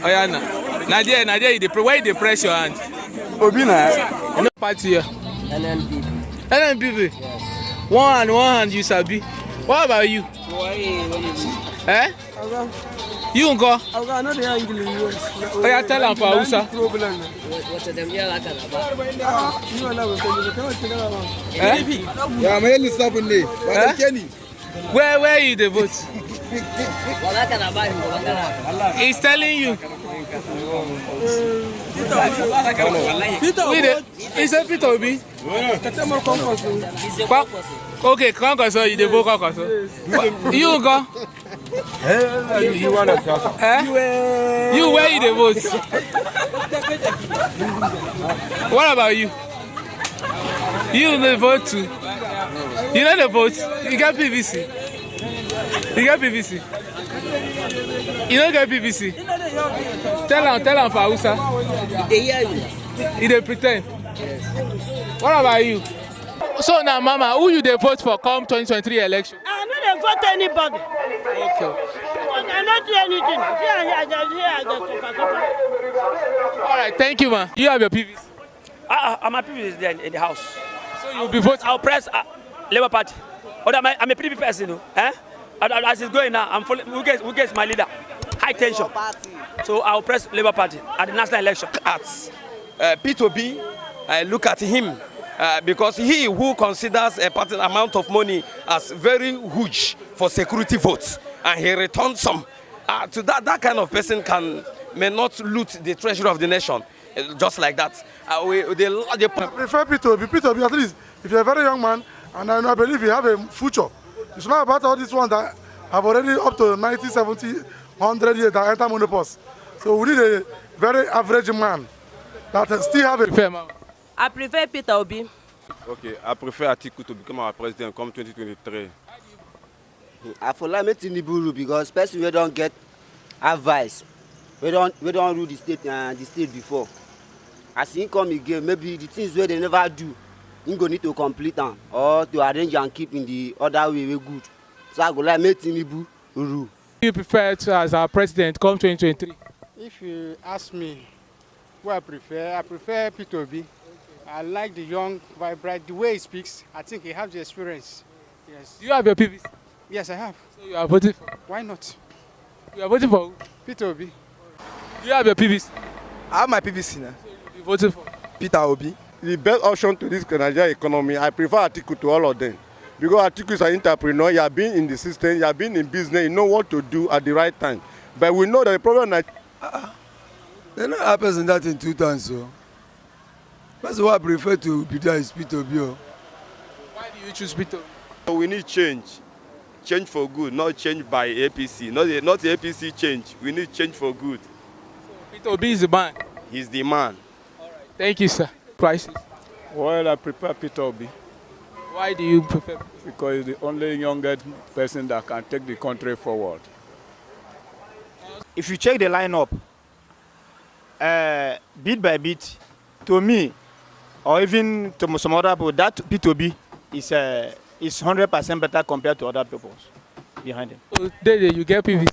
Oh yeah, Nadia, where they press your hand? Obi na. No party here. NNPP. NNPP. Yes. One hand, you sabi. What about you? Eh? You unko? I know they are English. Oh yeah, tell them for Hausa. What's them here like about? You are not Yeah, I'm really stopping there. But Kenny. Where you the vote? He's telling you. He said Peter Obi. Okay, Congress, you the vote Congress. You go. You want to talk? You where you the vote? What about you? You the vote too. You know the vote? You got PVC. You got PVC. You don't get PVC. Tell them for Hausa. They hear you. They pretend. Yes. What about you? So now, Mama, who you they vote for come 2023 election? I don't vote anybody. Okay. I don't do anything. All right, thank you, man. You have your PVC. My PVC is there in the house. So you'll be voting? I'll press Labour Party. I'm a PDP person, eh? As it's going now, who gets my leader? High tension. So I'll press Labour Party at the national election. Peter Obi, I look at him because he who considers a certain amount of money as very huge for security votes, and he returns some. To that kind of person may not loot the treasury of the nation just like that. I prefer Peter Obi. Peter Obi, at least, if you're a very young man, and I believe you have a future. It's not about all these ones that have already up to 90, 70, 100 years that enter menopause. So we need a very average man that still have a... I prefer Peter Obi. Okay, I prefer Atiku to become our president come 2023. I for like Tinubu because person we don't get advice. We don't rule the state before. As he come again, maybe the things where they never do, he go need to complete them or to arrange and keep in the other way good. So I go like Tinubu rule. You prefer to as our president come 2023? If you ask me who I prefer Peter Obi. I like the young, vibrant, the way he speaks. I think he has the experience. Yes. You have your PVC? Yes, I have. So you are voting for? Why not? You are voting for who? Peter Obi. You have your PVC? I have my PVC now. So you voting for? Peter Obi. The best option to this Nigerian economy, I prefer Atiku to all of them. Because Atiku is an entrepreneur, you have been in the system, you have been in business, you know what to do at the right time. But we know that the problem is They not happens in that in 2 times, so. That's why I prefer to be there is Peter Obi. Why do you choose Peter Obi? we need change. Change for good, not change by APC. Not the APC change. We need change for good. So Peter Obi is the man? He's the man. All right. Thank you, sir. Prices? Well, I prefer Peter Obi. Why do you prefer? Because he's the only youngest person that can take the country forward. If you check the lineup, bit by bit, to me, or even to some other people, that P2B is 100% better compared to other people behind him. So, Dede, you get PVC?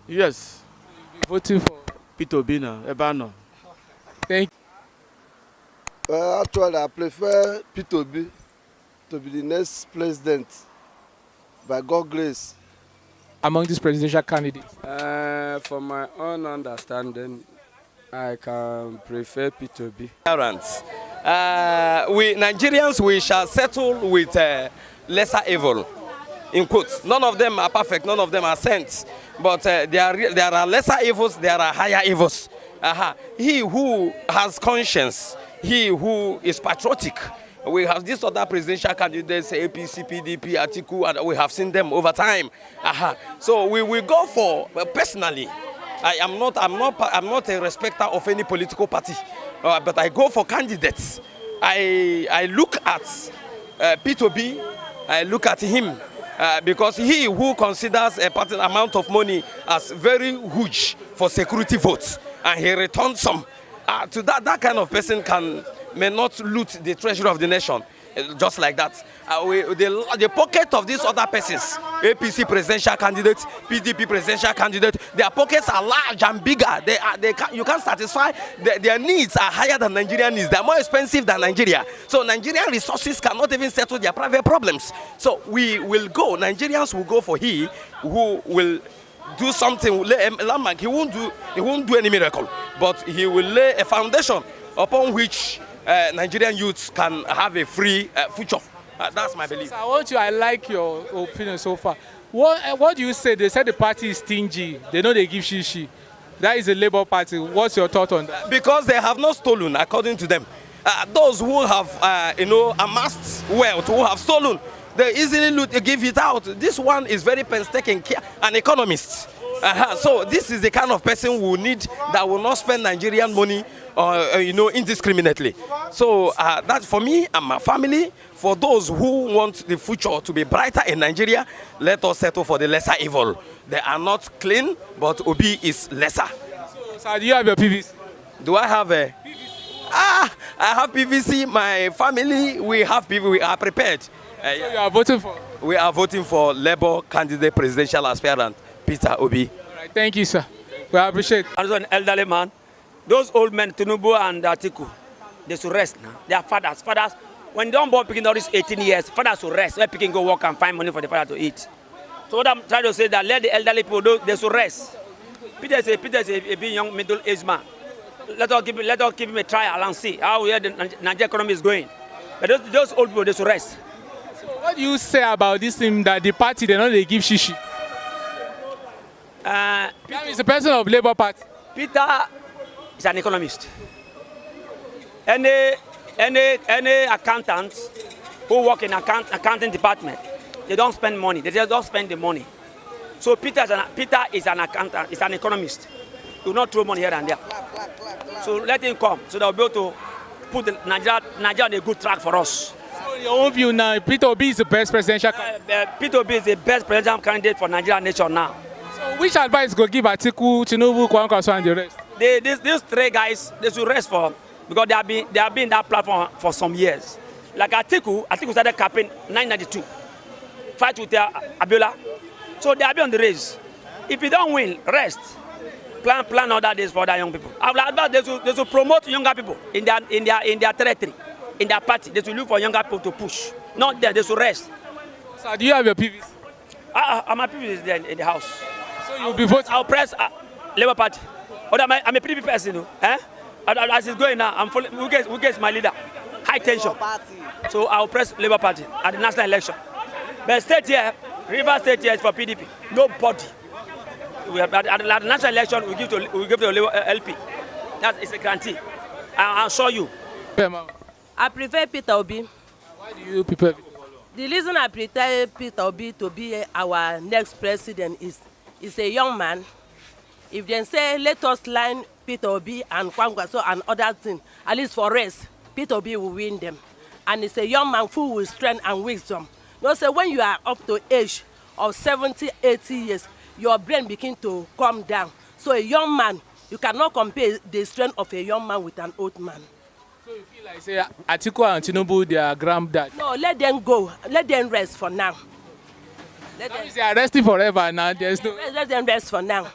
Yes. You'll be voting for Peter Obi now, Ebano. Thank you. Actually, I prefer Peter Obi to be the next president, by God's grace. Among these presidential candidates? For my own understanding, I can prefer Peter Obi. We Nigerians, we shall settle with lesser evil. In quotes, none of them are perfect, none of them are saints, but there are lesser evils, there are higher evils. He who has conscience, he who is patriotic. We have these other presidential candidates, APC, PDP, Atiku, and we have seen them over time. So we will go for, personally, I'm not a respecter of any political party, but I go for candidates. I look at Peter Obi, I look at him, because he who considers a certain amount of money as very huge for security votes, and he returns some, to that kind of person may not loot the treasury of the nation just like that. The pocket of these other persons, APC presidential candidate, PDP presidential candidate, their pockets are large and bigger. You can't satisfy, their needs are higher than Nigerian needs. They are more expensive than Nigeria. So Nigerian resources cannot even settle their private problems. So we will go, Nigerians will go for he who will do something. He won't do any miracle, but he will lay a foundation upon which Nigerian youths can have a free future. That's my belief. So I like your opinion so far. What do you say? They said the party is stingy. They know they give shishi. That is the Labour Party. What's your thought on that? Because they have not stolen, according to them. Those who have, amassed wealth, who have stolen, they easily give it out. This one is very painstaking, an economist. So this is the kind of person we need that will not spend Nigerian money, indiscriminately. So that for me and my family, for those who want the future to be brighter in Nigeria, let us settle for the lesser evil. They are not clean, but Obi is lesser. So do you have your PVC? Do I have a? I have PVC. My family, we have PVC. We are prepared. So you are voting for? We are voting for Labour candidate presidential aspirant Peter Obi. All right, thank you, sir. We appreciate it. As an elderly man, those old men, Tinubu and Atiku, they should rest now. They are fathers. Fathers, when they don't born picking all these 18 years, fathers should rest. Let picking go work and find money for the father to eat. So what I'm trying to say is that let the elderly people do, they should rest. Peter is a big young middle-aged man. Let us give him a trial and see how the Nigerian economy is going. But those old people, they should rest. So what do you say about this thing that the party, they know they give shishi? Peter is the president of Labour Party. Peter is an economist. Any accountant who work in accounting department, they don't spend money. They just don't spend the money. So Peter is an accountant. Is an economist. He will not throw money here and there. So let him come, so they'll be able to put Nigeria on a good track for us. So your own view now, Peter Obi is the best presidential candidate. Peter Obi is the best presidential candidate for Nigerian nation now. So which advice go give Atiku, Tinubu, Kwankwaso and the rest? These three guys, they should rest for, because they have been in that platform for some years. Like Atiku started campaign 1992, fight with Abiola. So they have been on the race. If you don't win, rest. Plan other days for other young people. I would advise they should promote younger people in their territory, in their party. They should look for younger people to push. Not there, they should rest. So do you have your PVC? My PVC is there in the house. So you'll be voting? I'll press Labour Party. I'm a PDP person, As it's going now, who gets my leader? High tension. So I'll press Labour Party at the national election. But state here, River State here is for PDP. Nobody. At the national election, we give to Labour LP. It's a guarantee. I'll show you. I prefer Peter Obi. Why do you prefer Peter Obi? The reason I prefer Peter Obi to be our next president is a young man. If they say, let us line Peter Obi and Kwankwaso and other things, at least for rest, Peter Obi will win them. And it's a young man full with strength and wisdom. You know, so when you are up to age of 70, 80 years, your brain begins to calm down. So a young man, you cannot compare the strength of a young man with an old man. So you feel like, say, Atiku and Tinubu, they are granddad? No, let them go. Let them rest for now. They are resting forever now. There's no... Let them rest for now.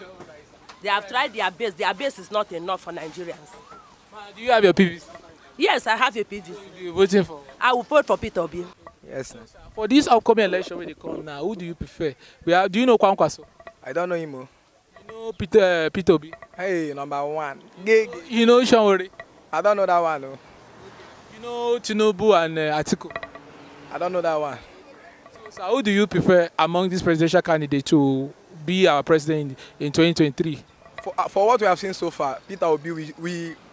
They have tried their best. Their best is not enough for Nigerians. Do you have your PVC? Yes, I have a PVC. You're voting for? I will vote for Peter Obi. Yes, sir. For this upcoming election when they come now, who do you prefer? Do you know Kwankwaso? I don't know him. You know Peter Obi? Hey, number one. You know Shawari? I don't know that one. No. You know Tinubu and Atiku? I don't know that one. So who do you prefer among these presidential candidates to be our president in 2023? For what we have seen so far, Peter Obi,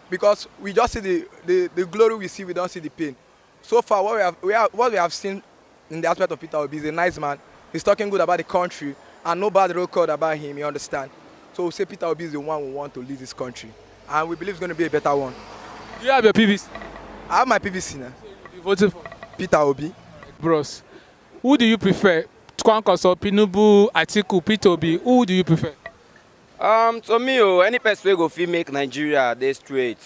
because we just see the glory we see, we don't see the pain. So far, what we have seen in the aspect of Peter Obi is a nice man. He's talking good about the country, and no bad record about him, you understand? So we say Peter Obi is the one we want to lead this country, and we believe it's going to be a better one. Do you have your PVC? I have my PVC now. So you voted for? Peter Obi. Bros, who do you prefer? Kwankwaso, Tinubu, Atiku, Peter Obi, who do you prefer? To me, any person will go fit make Nigeria dey straight,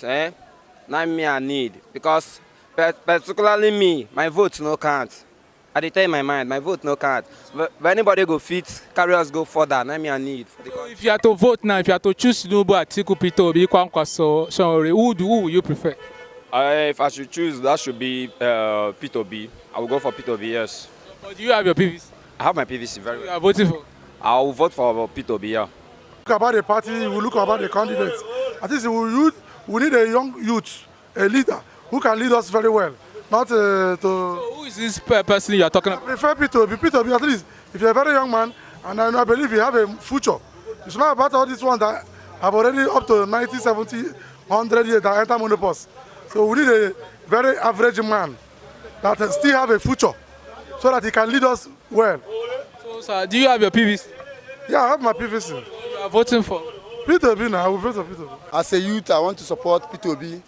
Now me I need, because Particularly me, my vote no count. I dey tell you my mind, my vote no count. But anybody go fit carry us go further, na me I need. So if you are to vote now, if you are to choose Tinubu, Atiku, Peter Obi, Kwankwaso, Shonore, who will you prefer? If I should choose, that should be Peter Obi. I will go for Peter Obi, yes. But do you have your PVC? I have my PVC very You well. are voting for? I will vote for Peter Obi, yeah. Look about the party, we look about the candidates. I think we need a young youth, a leader who can lead us very well. Not to. So who is this person you are talking I about? prefer Peter Obi. Peter Obi, at least, if you're a very young man, and I believe you have a future. It's not about all these ones that have already up to 90, 70, 100 years that enter menopause. So we need a very average man that still have a future, so that he can lead us well. So, sir, do you have your PVC? Yeah, I have my PVC. You are voting for? Peter Obi now, I will vote for Peter Obi. As a youth, I want to support Peter Obi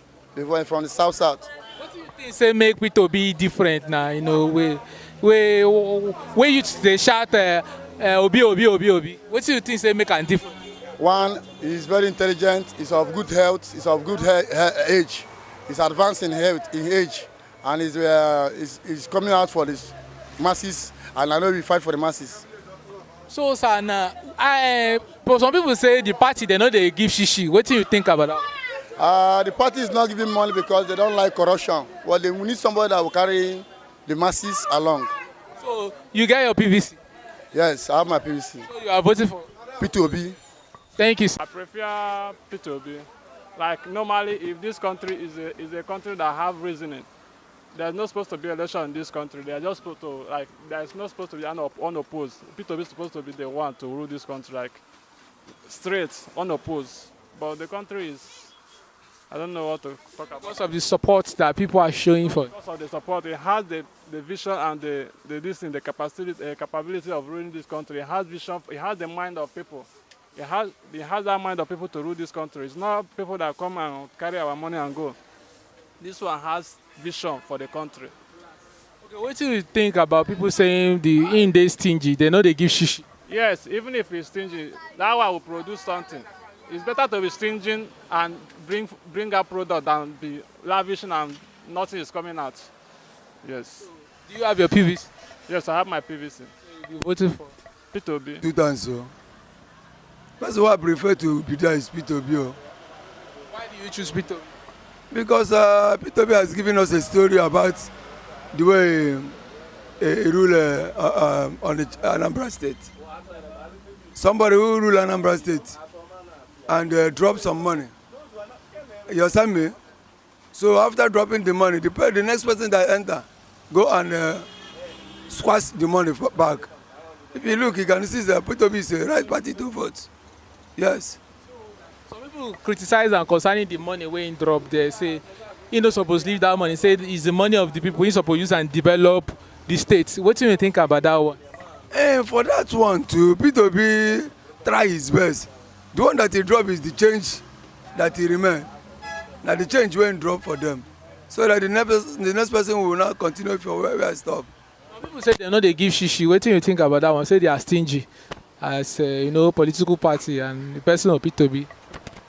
from the south. What do you think say make Peter Obi different now? You know, where youth they shout Obi, Obi, Obi, Obi. What do you think say make am different? One, he's very intelligent, he's of good health, he's of good age, he's advanced in age, and he's coming out for the masses, and I know we fight for the masses. So, sir, now, some people say the party, they know they give shishi. What do you think about that? The party is not giving money because they don't like corruption. Well, we need somebody that will carry the masses along. So, you get your PVC? Yes, I have my PVC. So, you are voting for? Peter Obi. Thank you, sir. I prefer Peter Obi. Like normally, if this country is a country that have reasoning, there's not supposed to be election in this country. They are just supposed to, like, there's not supposed to be unopposed. Peter Obi is supposed to be the one to rule this country, like, straight, unopposed. But the country is, I don't know what to talk about. Because of the support that people are showing for it. Because of the support, it has the vision and the capability of ruling this country. It has vision, it has the mind of people. It has that mind of people to rule this country. It's not people that come and carry our money and go. This one has vision for the country. Okay, what do you think about people saying they stingy? They know they give shishi. Yes, even if it's stingy, that one will produce something. It's better to be stingy and bring up product than be lavish and nothing is coming out. Yes. Do you have your PVC? Yes, I have my PVC. So you'll be voting for? Peter Obi. Two times, so. That's why I prefer to be there is Peter Obi. Why do you choose Peter Obi? Because Peter Obi has given us a story about the way he ruled on the Anambra State. Somebody who ruled Anambra State and dropped some money. You understand me? So after dropping the money, the next person that enter go and squash the money back. If you look, you can see that Peter Obi is the right party to vote. Yes. Some people criticize and concerning the money when he drop there, say he not supposed to leave that money. Say it's the money of the people. He supposed to use and develop the state. What do you think about that one? For that one too, Peter Obi try his best. The one that he drop is the change that he remain. Now the change won't drop for them. So that the next person will not continue from where I stop. Some people say they know they give shishi. What do you think about that one? Say they are stingy as political party and the person of Peter Obi.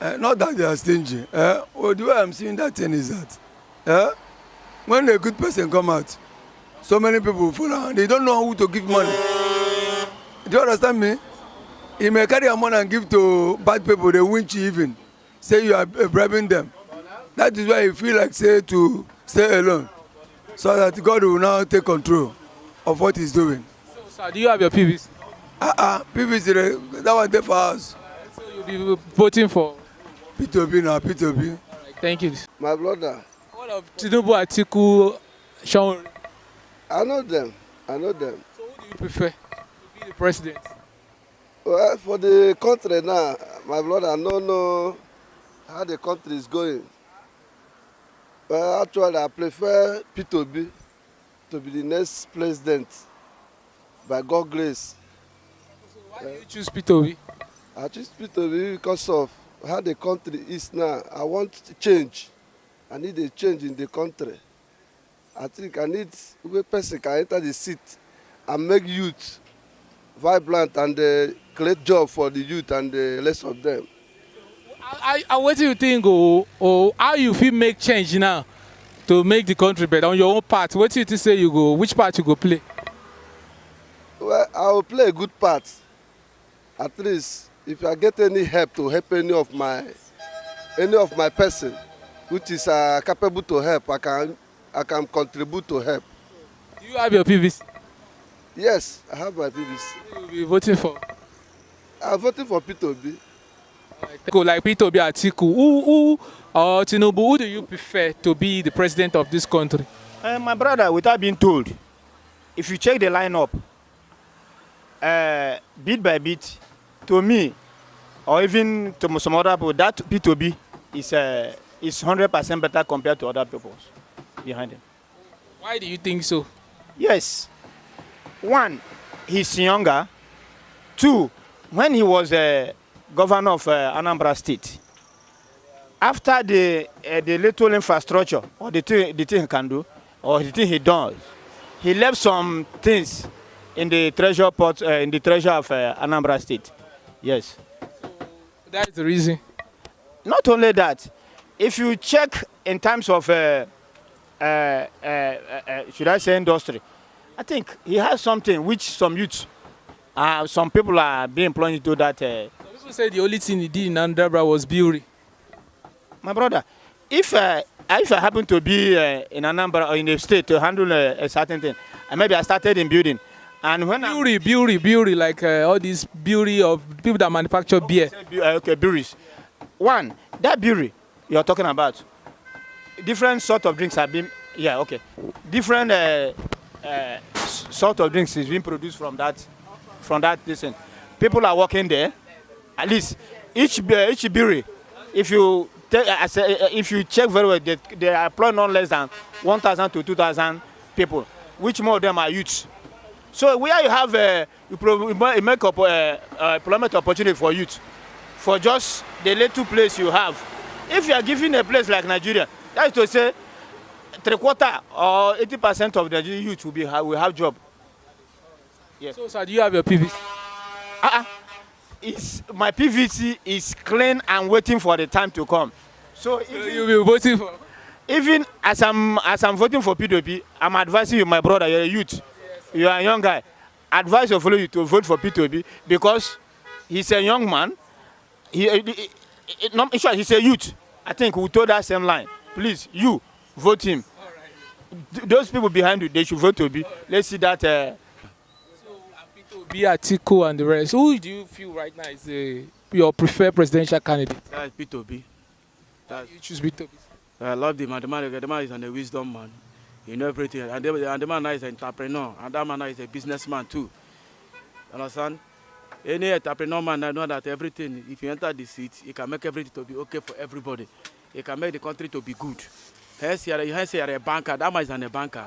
Not that they are stingy. Well, the way I'm seeing that thing is that when a good person come out, so many people follow and they don't know who to give money. Do you understand me? He may carry your money and give to bad people, they winch you even. Say you are bribing them. That is why you feel like to stay alone. So that God will now take control of what he's doing. So, sir, do you have your PVC? PVC, that one there for us. So you'll be voting for? Peter Obi now, Peter Obi. Right, thank you. My brother. What of Tinubu, Atiku, Shonore? I know them. So who do you prefer to be the president? Well, for the country now, my brother, I don't know how the country is going. Well, actually, I prefer Peter Obi to be the next president, by God's grace. So why do you choose Peter Obi? I choose Peter Obi because of how the country is now. I want change. I need a change in the country. I think I need a person can enter the seat and make youth vibrant and create job for the youth and the rest of them. What do you think, or how you feel make change now? to make the country better on your own part? What do you say you go? Which part you go play? Well, I will play a good part. At least, if I get any help to help any of my person, which is capable to help, I can contribute to help. Do you have your PVC? Yes, I have my PVC. Who will be voting for? I'm voting for Peter Obi. Like Peter Obi, Atiku, who or Tinubu, who do you prefer to be the president of this country? My brother, without being told, if you check the lineup, bit by bit, to me, or even to some other people, that Peter Obi is 100% better compared to other people behind him. Why do you think so? Yes. One, he's younger. Two, when he was governor of Anambra State, after the little infrastructure or the thing he can do or the thing he does, he left some things in the treasure pot in the treasure of Anambra State. Yes. So that is the reason. Not only that, if you check in terms of should I say industry, I think he has something which some youth, some people are being employed into that. Some people say the only thing he did in Anambra was beauty. My brother, if I happen to be in Anambra or in a state to handle a certain thing, and maybe I started in building, and when beauty, like all this beauty of people that manufacture beer. Okay, breweries. One, that brewery you're talking about, different sort of drinks have been, different sort of drinks is being produced from that listen. People are working there. At least each brewery, if you check very well, they employ not less than 1,000 to 2,000 people, which more of them are youths. So where you have you make up employment opportunity for youth, for just the little place you have. If you are given a place like Nigeria, that is to say, 3/4 or 80% of the youth will have job. Yes. So, sir, do you have your PVC? My PVC is clean and waiting for the time to come. So you will be voting for? Even as I'm voting for PDP, I'm advising you, my brother, you're a youth. Yes, you are a young guy. Advise your fellow you to vote for PDP because he's a young man. He's a youth. I think we told that same line. Please, you vote him. Right. Those people behind you, they should vote to be. Let's see that. So, Peter Obi, Atiku, and the rest. Who do you feel right now is your preferred presidential candidate? That's Peter Obi. You choose Peter Obi. I love the man. The man is a wisdom man. You know everything. And the man is an entrepreneur. And that man is a businessman too. Understand? Any entrepreneur man, I know that everything, if you enter the seat, you can make everything to be okay for everybody. You can make the country to be good. Hence, you're a banker. That man is a banker.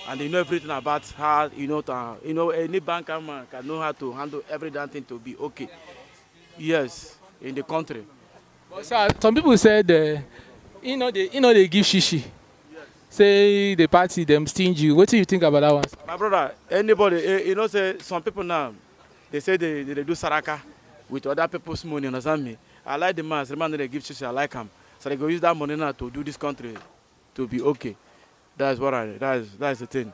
And you know everything about how, any banker man can know how to handle every damn thing to be okay. Yes, in the country. But sir, some people said, they give shishi. Say the party, them stingy. What do you think about that one? My brother, anybody, say some people now, they say they do saraka with other people's money, understand me? I like the man that they give shishi, I like him. So they go use that money now to do this country to be okay. That's the thing.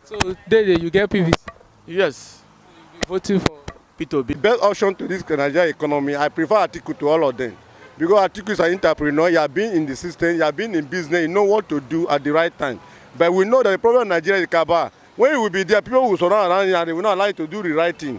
So you get PVC? Yes. You'll be voting for Peter Obi. The best option to this Nigerian economy, I prefer Atiku to all of them. Because Atiku is an entrepreneur, you have been in the system, you have been in business, you know what to do at the right time. But we know that the problem in Nigeria is Kaba. When you will be there, people will surround around you and they will not allow you to do the right thing.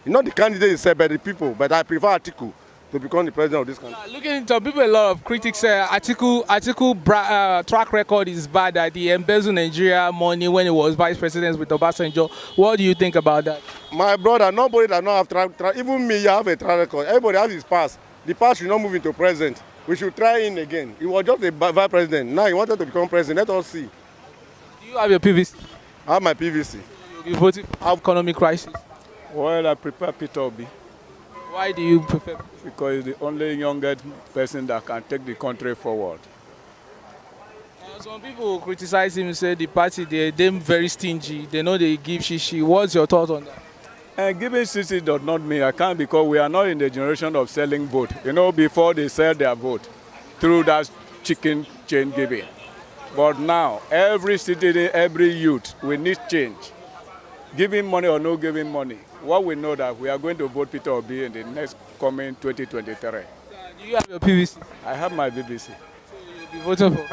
Not the candidate is said by the people, but I prefer Atiku to become the president of this country. Looking into people, a lot of critics say Atiku track record is bad, that he embezzled Nigeria money when he was vice president with Obasanjo. What do you think about that? My brother, nobody that not have track, even me, you have a track record. Everybody has his past. The past should not move into present. We should try in again. He was just a vice president. Now he wanted to become president. Let us see. Do you have your PVC? I have my PVC. You voted for economic crisis? Well, I prefer Peter Obi. Why do you prefer? Because he's the only youngest person that can take the country forward. Some people criticize him, say the party, they're very stingy. They know they give shishi. What's your thought on that? Giving shishi does not mean I can't, because we are not in the generation of selling vote. Before they sell their vote through that chicken chain giving. But now, every citizen, every youth, we need change. Giving money or no giving money. What we know that we are going to vote Peter Obi in the next coming 2023. Do you have your PVC? I have my BBC. So you'll be voting for?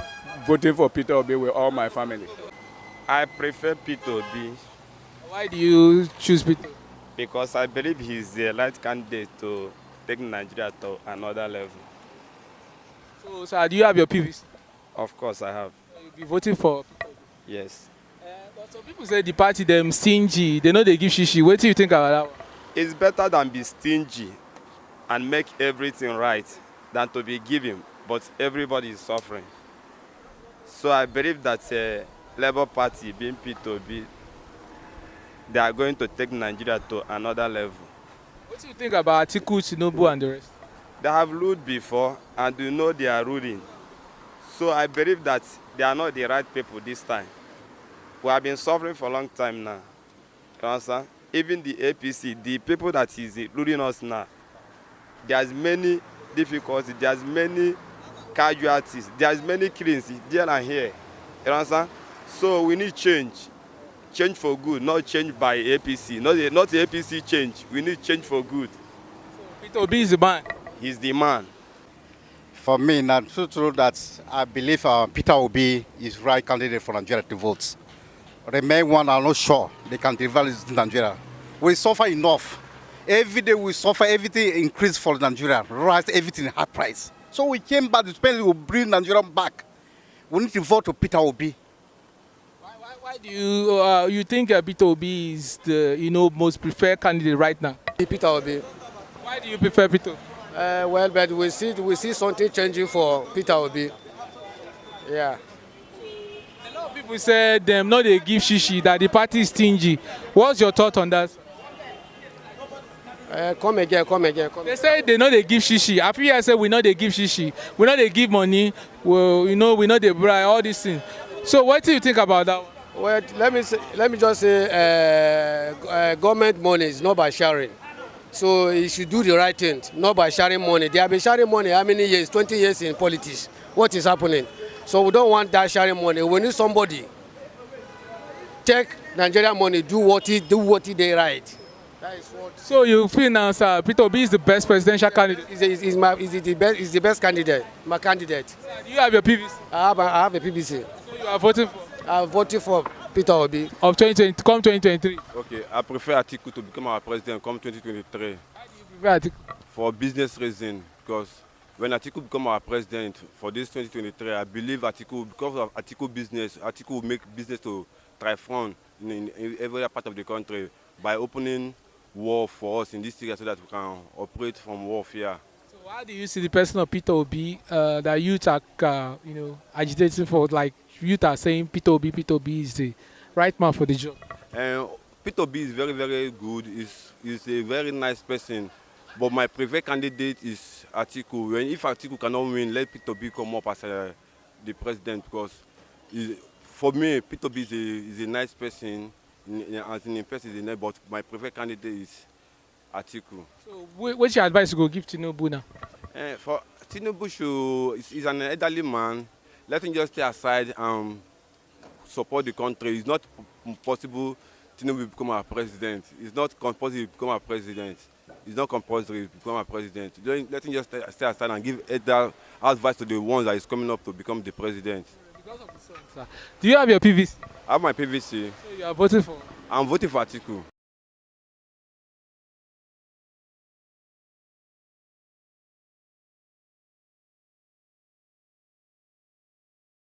Voting for Peter Obi with all my family. I prefer Peter Obi. Why do you choose Peter? Because I believe he's the right candidate to take Nigeria to another level. So, sir, do you have your PVC? Of course, I have. So you'll be voting for Peter Obi? Yes. But some people say the party them stingy. They know they give shishi. What do you think about that one? It's better than be stingy and make everything right than to be giving, but everybody is suffering. So I believe that Labour Party, being Peter Obi, they are going to take Nigeria to another level. What do you think about Atiku, Tinubu, and the rest? They have ruled before, and you know they are ruling. So I believe that they are not the right people this time. We have been suffering for a long time now. You understand? Even the APC, the people that is ruling us now, there's many difficulties, there's many casualties, there's many killings there and here. You understand? So we need change. Change for good, not change by APC. Not the APC change. We need change for good. So Peter Obi is the man. He's the man. For me, now, so true that I believe Peter Obi is right candidate for Nigeria to vote. Remain one, I'm not sure they can deliver this to Nigeria. We suffer enough. Every day we suffer, everything increased for Nigeria, rise everything high price. So we came back to spend, we bring Nigeria back. We need to vote to Peter Obi. Why do you think Peter Obi is the most preferred candidate right now? Peter Obi. Why do you prefer Peter? Well, but we see something changing for Peter Obi. Yeah. A lot of people say them no they give shishi, that the party is stingy. What's your thought on that? Come again. They say they know they give shishi. After I say we know they give shishi. We know they give money. Well, we know they bribe, all these things. So what do you think about that one? Well, let me just say, government money is not by sharing. So you should do the right thing, not by sharing money. They have been sharing money how many years? 20 years in politics. What is happening? So we don't want that sharing money. We need somebody take Nigerian money, do what he they right. That is what. So you feel now, sir, Peter Obi is the best presidential candidate? Is the best candidate, my candidate. Sir, do you have your PVC? I have a PVC. So you are voting for? I'm voting for Peter Obi. Of 2023. Okay, I prefer Atiku to become our president come 2023. Why do you prefer Atiku? For business reason, because when Atiku become our president for this 2023, I believe Atiku, because of Atiku business, Atiku will make business to thrive in every part of the country by opening war for us in this area so that we can operate from warfare. So how do you see the person of Peter Obi that youth are agitating for? Like youth are saying Peter Obi is the right man for the job. Peter Obi is very, very good. He's a very nice person. But my preferred candidate is Atiku. If Atiku cannot win, let Peter Obi come up as the president, because for me, Peter Obi is a nice person. As in person, is a nice, but my preferred candidate is Atiku. So what's your advice to go give Tinubu now? For Tinubu, he's an elderly man. Let him just stay aside and support the country. It's not possible Tinubu become our president. It's not compulsory to become our president. It's not compulsory to become our president. Let him just stay aside and give advice to the ones that is coming up to become the president. Because of the song, sir. Do you have your PVC? I have my PVC. So you are voting for? I'm voting for Atiku.